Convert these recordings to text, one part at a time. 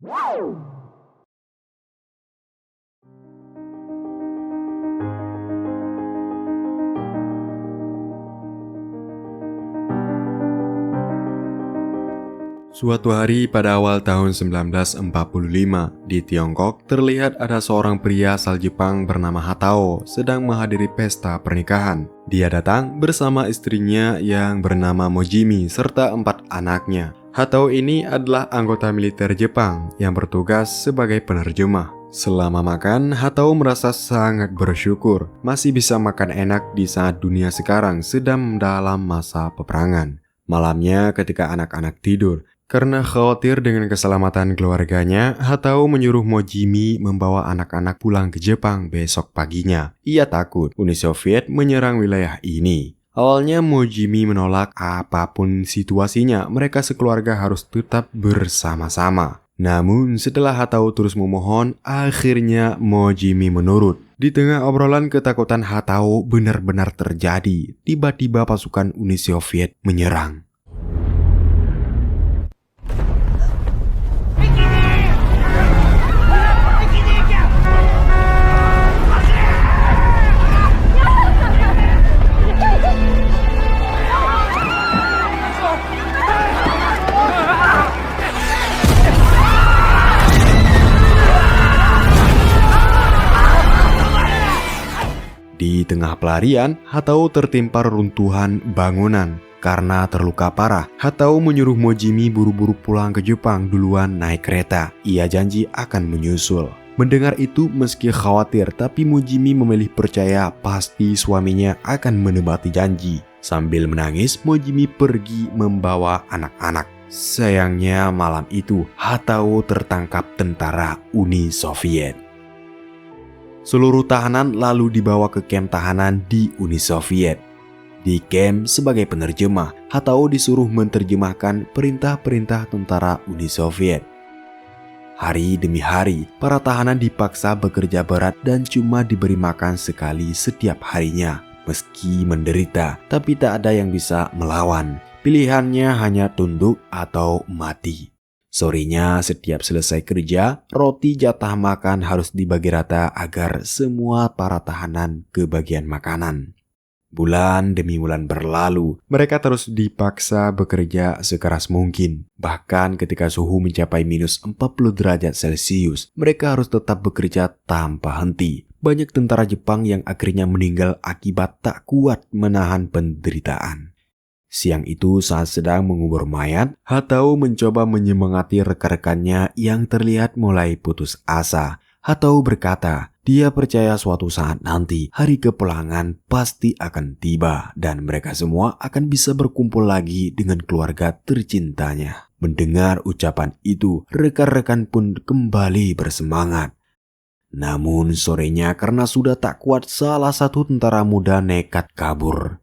Suatu hari pada awal tahun 1945, di Tiongkok terlihat ada seorang pria asal Jepang bernama Hatao sedang menghadiri pesta pernikahan. Dia datang bersama istrinya yang bernama Mojimi serta 4 anaknya. Hatao ini adalah anggota militer Jepang yang bertugas sebagai penerjemah. Selama makan, Hatao merasa sangat bersyukur masih bisa makan enak di saat dunia sekarang sedang dalam masa peperangan. Malamnya ketika anak-anak tidur, karena khawatir dengan keselamatan keluarganya, Hatao menyuruh Mojimi membawa anak-anak pulang ke Jepang besok paginya. Ia takut Uni Soviet menyerang wilayah ini. Awalnya Mojimi menolak, apapun situasinya, mereka sekeluarga harus tetap bersama-sama. Namun setelah Hatao terus memohon, akhirnya Mojimi menurut. Di tengah obrolan, ketakutan Hatao benar-benar terjadi. Tiba-tiba pasukan Uni Soviet menyerang. Di tengah pelarian, Hatao tertimpa reruntuhan bangunan. Karena terluka parah, Hatao menyuruh Mojimi buru-buru pulang ke Jepang duluan naik kereta. Ia janji akan menyusul. Mendengar itu, meski khawatir, tapi Mojimi memilih percaya pasti suaminya akan menepati janji. Sambil menangis, Mojimi pergi membawa anak-anak. Sayangnya malam itu, Hatao tertangkap tentara Uni Soviet. Seluruh tahanan lalu dibawa ke kamp tahanan di Uni Soviet. Di kamp sebagai penerjemah, Hatao disuruh menerjemahkan perintah-perintah tentara Uni Soviet. Hari demi hari, para tahanan dipaksa bekerja berat dan cuma diberi makan sekali setiap harinya. Meski menderita, tapi tak ada yang bisa melawan. Pilihannya hanya tunduk atau mati. Sorenya setiap selesai kerja, roti jatah makan harus dibagi rata agar semua para tahanan kebagian makanan. Bulan demi bulan berlalu, mereka terus dipaksa bekerja sekeras mungkin. Bahkan ketika suhu mencapai minus 40 derajat Celcius, mereka harus tetap bekerja tanpa henti. Banyak tentara Jepang yang akhirnya meninggal akibat tak kuat menahan penderitaan. Siang itu saat sedang mengubur mayat, Hatao mencoba menyemangati rekan-rekannya yang terlihat mulai putus asa. Hatao berkata, dia percaya suatu saat nanti hari kepulangan pasti akan tiba dan mereka semua akan bisa berkumpul lagi dengan keluarga tercintanya. Mendengar ucapan itu, rekan-rekan pun kembali bersemangat. Namun sorenya karena sudah tak kuat, salah satu tentara muda nekat kabur.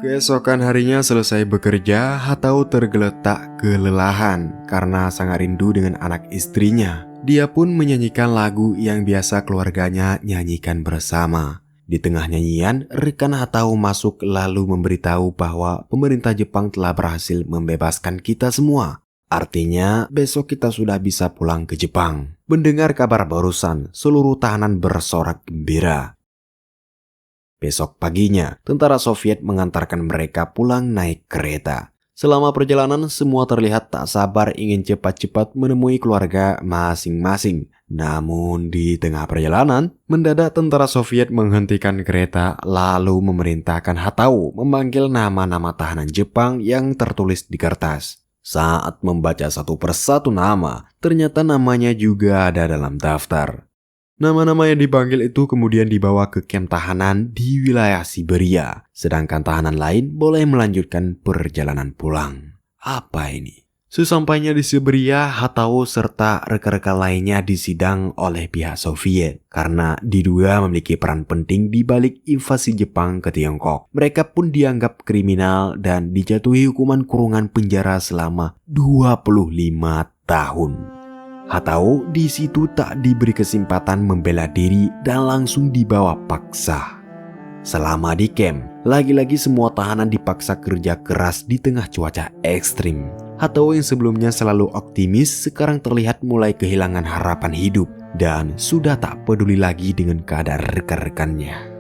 Keesokan harinya selesai bekerja, Hatao tergeletak kelelahan karena sangat rindu dengan anak istrinya. Dia pun menyanyikan lagu yang biasa keluarganya nyanyikan bersama. Di tengah nyanyian, rekan Hatao masuk lalu memberitahu bahwa pemerintah Jepang telah berhasil membebaskan kita semua. Artinya, besok kita sudah bisa pulang ke Jepang. Mendengar kabar barusan, seluruh tahanan bersorak gembira. Besok paginya, tentara Soviet mengantarkan mereka pulang naik kereta. Selama perjalanan, semua terlihat tak sabar ingin cepat-cepat menemui keluarga masing-masing. Namun di tengah perjalanan, mendadak tentara Soviet menghentikan kereta lalu memerintahkan Hatao memanggil nama-nama tahanan Jepang yang tertulis di kertas. Saat membaca satu persatu nama, ternyata namanya juga ada dalam daftar. Nama-nama yang dipanggil itu kemudian dibawa ke kamp tahanan di wilayah Siberia, sedangkan tahanan lain boleh melanjutkan perjalanan pulang. Apa ini? Sesampainya di Siberia, Hatao serta rekan-rekan lainnya disidang oleh pihak Soviet karena diduga memiliki peran penting di balik invasi Jepang ke Tiongkok. Mereka pun dianggap kriminal dan dijatuhi hukuman kurungan penjara selama 25 tahun. Hatao di situ tak diberi kesempatan membela diri dan langsung dibawa paksa. Selama di camp, lagi-lagi semua tahanan dipaksa kerja keras di tengah cuaca ekstrim. Hatao yang sebelumnya selalu optimis sekarang terlihat mulai kehilangan harapan hidup dan sudah tak peduli lagi dengan keadaan rekan-rekannya.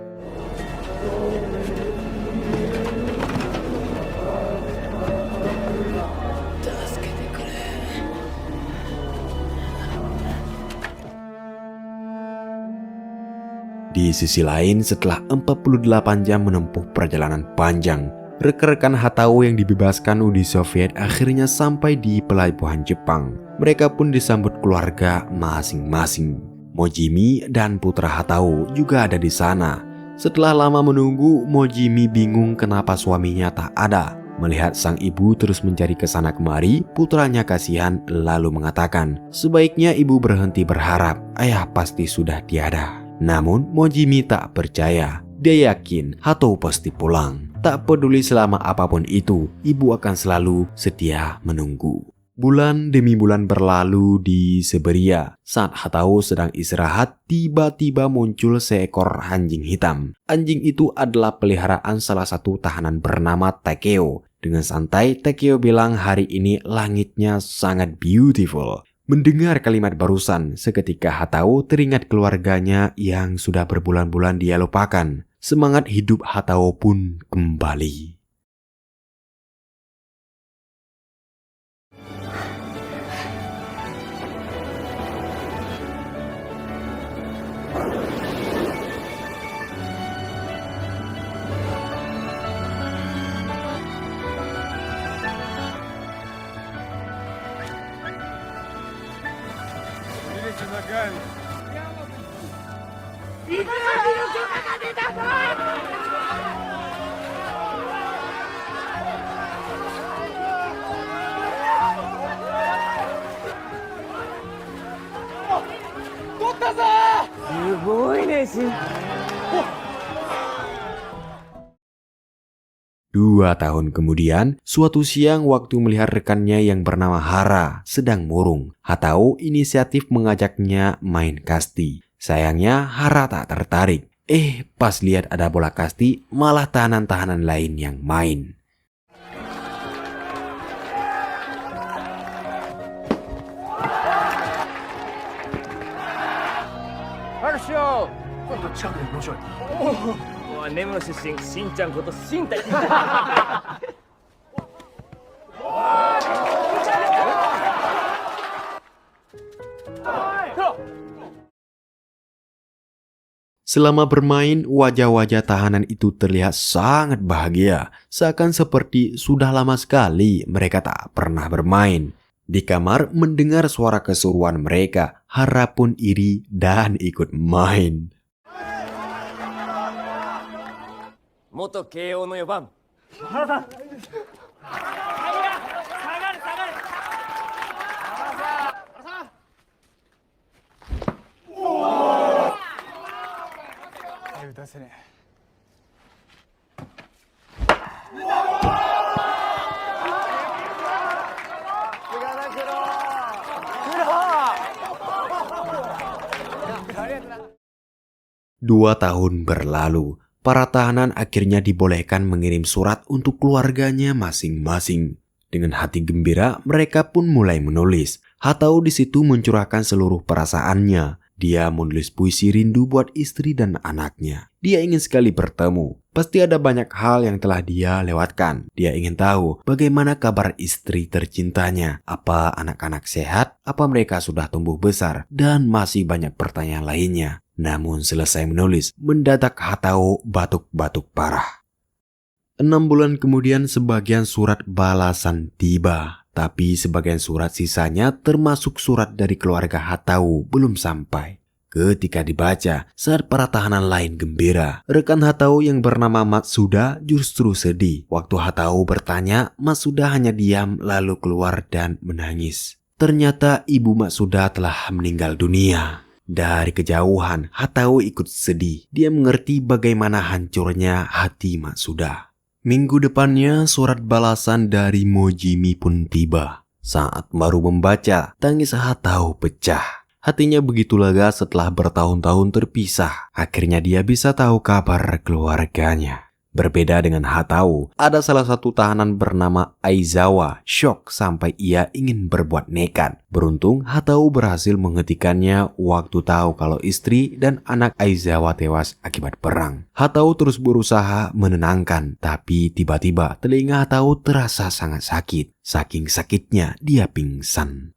Di sisi lain, setelah 48 jam menempuh perjalanan panjang, rekan-rekan Hatao yang dibebaskan Uni Soviet akhirnya sampai di pelabuhan Jepang. Mereka pun disambut keluarga masing-masing. Mojimi dan putra Hatao juga ada di sana. Setelah lama menunggu, Mojimi bingung kenapa suaminya tak ada. Melihat sang ibu terus mencari kesana kemari, putranya kasihan lalu mengatakan, sebaiknya ibu berhenti berharap, ayah pasti sudah tiada. Namun Mojimi tak percaya. Dia yakin Hatao pasti pulang. Tak peduli selama apapun itu, ibu akan selalu setia menunggu. Bulan demi bulan berlalu di Siberia. Saat Hatao sedang istirahat, tiba-tiba muncul seekor anjing hitam. Anjing itu adalah peliharaan salah satu tahanan bernama Takeo. Dengan santai, Takeo bilang hari ini langitnya sangat beautiful. Mendengar kalimat barusan, seketika Hatao teringat keluarganya yang sudah berbulan-bulan dia lupakan. Semangat hidup Hatao pun kembali. Dua tahun kemudian, suatu siang waktu melihat rekannya yang bernama Hara sedang murung, Hatao inisiatif mengajaknya main kasti. Sayangnya Hara tak tertarik. Pas lihat ada bola kasti, malah tahanan-tahanan lain yang main. Selama bermain, wajah-wajah tahanan itu terlihat sangat bahagia, seakan seperti sudah lama sekali mereka tak pernah bermain. Di kamar mendengar suara keseruan mereka, Hara pun iri dan ikut main. Moto Keio no 4番 Hara-san. Dua tahun berlalu, para tahanan akhirnya dibolehkan mengirim surat untuk keluarganya masing-masing. Dengan hati gembira, mereka pun mulai menulis. Hatao di situ mencurahkan seluruh perasaannya. Dia menulis puisi rindu buat istri dan anaknya. Dia ingin sekali bertemu. Pasti ada banyak hal yang telah dia lewatkan. Dia ingin tahu bagaimana kabar istri tercintanya. Apa anak-anak sehat? Apa mereka sudah tumbuh besar? Dan masih banyak pertanyaan lainnya. Namun selesai menulis, mendadak Hatao batuk-batuk parah. 6 bulan kemudian sebagian surat balasan tiba. Tapi sebagian surat sisanya termasuk surat dari keluarga Hatao belum sampai. Ketika dibaca, saat para tahanan lain gembira, rekan Hatao yang bernama Matsuda justru sedih. Waktu Hatao bertanya, Matsuda hanya diam lalu keluar dan menangis. Ternyata ibu Matsuda telah meninggal dunia. Dari kejauhan, Hatao ikut sedih. Dia mengerti bagaimana hancurnya hati Matsuda. Minggu depannya, surat balasan dari Mojimi pun tiba. Saat baru membaca, tangis Hatao pecah. Hatinya begitu lega setelah bertahun-tahun terpisah. Akhirnya dia bisa tahu kabar keluarganya. Berbeda dengan Hatao, ada salah satu tahanan bernama Aizawa syok sampai ia ingin berbuat nekat. Beruntung Hatao berhasil menghentikannya waktu tahu kalau istri dan anak Aizawa tewas akibat perang. Hatao terus berusaha menenangkan, tapi tiba-tiba telinga Hatao terasa sangat sakit. Saking sakitnya dia pingsan.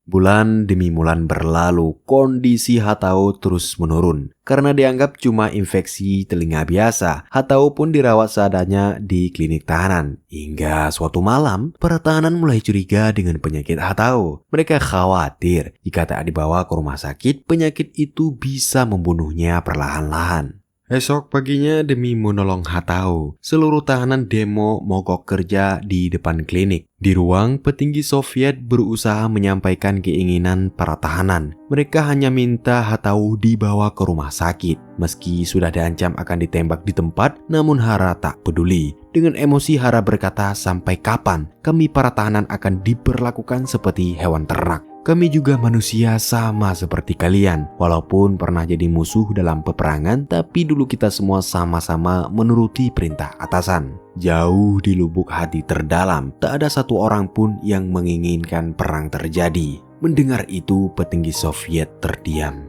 Bulan demi bulan berlalu, kondisi Hatao terus menurun. Karena dianggap cuma infeksi telinga biasa, Hatao pun dirawat seadanya di klinik tahanan. Hingga suatu malam, para tahanan mulai curiga dengan penyakit Hatao. Mereka khawatir jika tak dibawa ke rumah sakit, penyakit itu bisa membunuhnya perlahan-lahan. Esok paginya demi menolong Hatao, seluruh tahanan demo mogok kerja di depan klinik. Di ruang, petinggi Soviet berusaha menyampaikan keinginan para tahanan. Mereka hanya minta Hatao dibawa ke rumah sakit. Meski sudah diancam akan ditembak di tempat, namun Hara tak peduli. Dengan emosi Hara berkata, "Sampai kapan kami para tahanan akan diperlakukan seperti hewan ternak? Kami juga manusia sama seperti kalian. Walaupun pernah jadi musuh dalam peperangan, tapi dulu kita semua sama-sama menuruti perintah atasan." Jauh di lubuk hati terdalam, tak ada satu orang pun yang menginginkan perang terjadi. Mendengar itu, petinggi Soviet terdiam.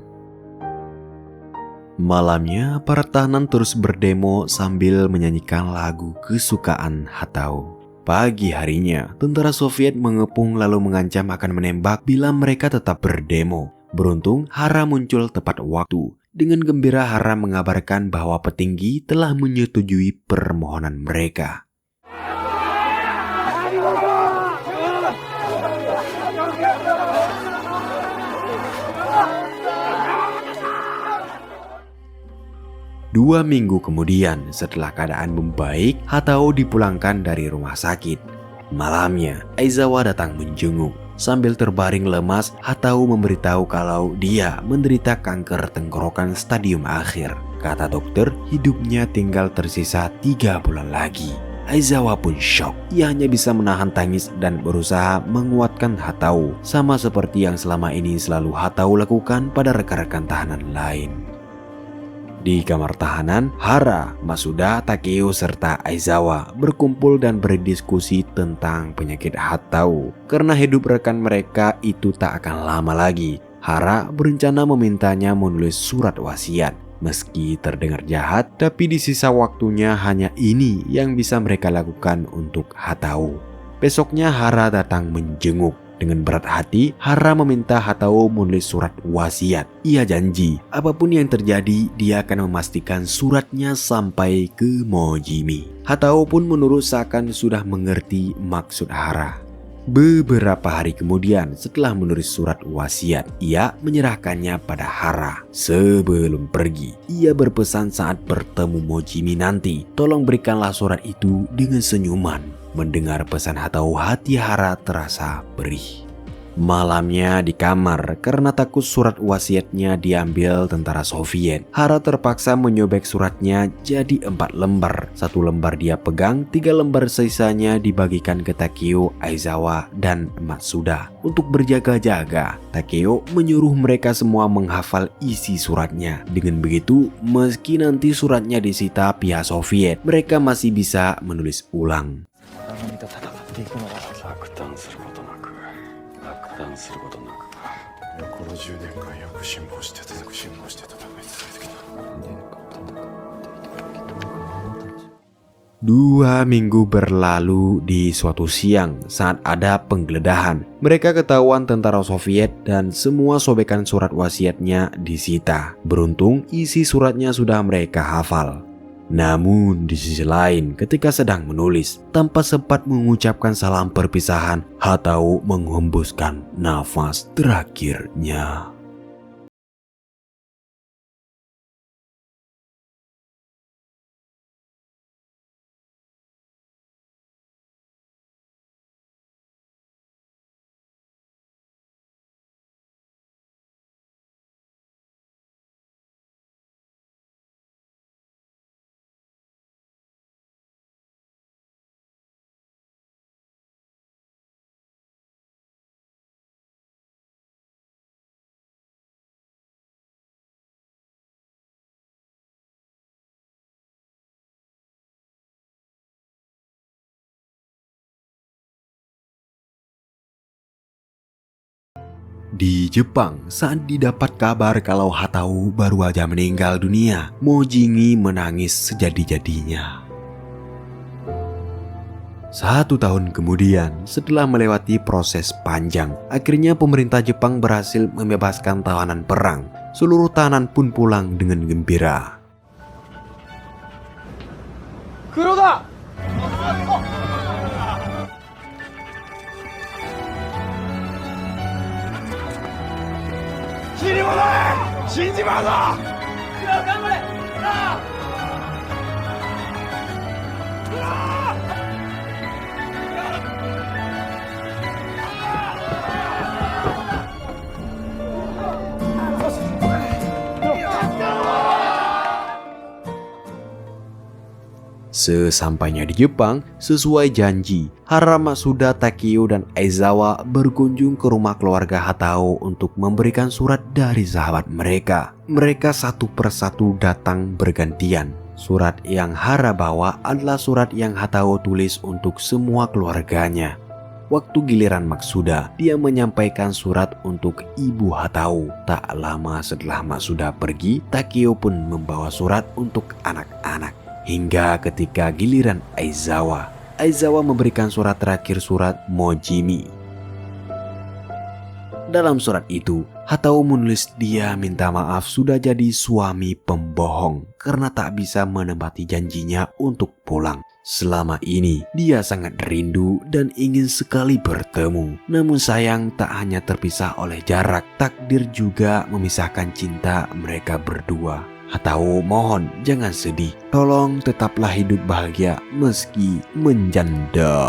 Malamnya, para tahanan terus berdemo sambil menyanyikan lagu kesukaan Hatao. Pagi harinya, tentara Soviet mengepung lalu mengancam akan menembak bila mereka tetap berdemo. Beruntung, Hara muncul tepat waktu. Dengan gembira Hara mengabarkan bahwa petinggi telah menyetujui permohonan mereka. Dua minggu kemudian, setelah keadaan membaik, Hatao dipulangkan dari rumah sakit. Malamnya, Aizawa datang menjenguk. Sambil terbaring lemas, Hatao memberitahu kalau dia menderita kanker tenggorokan stadium akhir. Kata dokter, hidupnya tinggal tersisa 3 bulan lagi. Aizawa pun syok. Ia hanya bisa menahan tangis dan berusaha menguatkan Hatao, sama seperti yang selama ini selalu Hatao lakukan pada rekan-rekan tahanan lain. Di kamar tahanan, Hara, Masuda, Takeo, serta Aizawa berkumpul dan berdiskusi tentang penyakit Hatao. Karena hidup rekan mereka itu tak akan lama lagi, Hara berencana memintanya menulis surat wasiat. Meski terdengar jahat, tapi di sisa waktunya hanya ini yang bisa mereka lakukan untuk Hatao. Besoknya Hara datang menjenguk. Dengan berat hati, Hara meminta Hatao menulis surat wasiat. Ia janji, apapun yang terjadi, dia akan memastikan suratnya sampai ke Mojimi. Hatao pun menurut seakan sudah mengerti maksud Hara. Beberapa hari kemudian, setelah menulis surat wasiat, ia menyerahkannya pada Hara. Sebelum pergi, ia berpesan saat bertemu Mojimi nanti, tolong berikanlah surat itu dengan senyuman. Mendengar pesan Hatao, hati Hara terasa perih. Malamnya di kamar, karena takut surat wasiatnya diambil tentara Soviet, Hara terpaksa menyobek suratnya jadi 4 lembar. 1 lembar dia pegang, 3 lembar sisanya dibagikan ke Takeo, Aizawa, dan Matsuda. Untuk berjaga-jaga, Takeo menyuruh mereka semua menghafal isi suratnya. Dengan begitu, meski nanti suratnya disita pihak Soviet, mereka masih bisa menulis ulang. Dua minggu berlalu. Di suatu siang saat ada penggeledahan, mereka ketahuan tentara Soviet dan semua sobekan surat wasiatnya disita. Beruntung isi suratnya sudah mereka hafal. Namun di sisi lain, ketika sedang menulis, tanpa sempat mengucapkan salam perpisahan, Hatao menghembuskan nafas terakhirnya. Di Jepang, saat didapat kabar kalau Hatao baru aja meninggal dunia, Mojimi menangis sejadi-jadinya. 1 tahun kemudian, setelah melewati proses panjang, akhirnya pemerintah Jepang berhasil membebaskan tahanan perang. Seluruh tahanan pun pulang dengan gembira. Kuroda! Sesampainya di Jepang, sesuai janji, Hara Matsuda, Takeo, dan Aizawa berkunjung ke rumah keluarga Hatao untuk memberikan surat dari sahabat mereka. Mereka satu persatu datang bergantian. Surat yang Hara bawa adalah surat yang Hatao tulis untuk semua keluarganya. Waktu giliran Matsuda, dia menyampaikan surat untuk ibu Hatao. Tak lama setelah Matsuda pergi, Takeo pun membawa surat untuk anak-anak. Hingga ketika giliran Aizawa memberikan surat terakhir, surat Mojimi. Dalam surat itu, Hatao menulis dia minta maaf sudah jadi suami pembohong karena tak bisa menepati janjinya untuk pulang. Selama ini, dia sangat rindu dan ingin sekali bertemu. Namun sayang, tak hanya terpisah oleh jarak, takdir juga memisahkan cinta mereka berdua. Hatao mohon jangan sedih, tolong tetaplah hidup bahagia meski menjanda.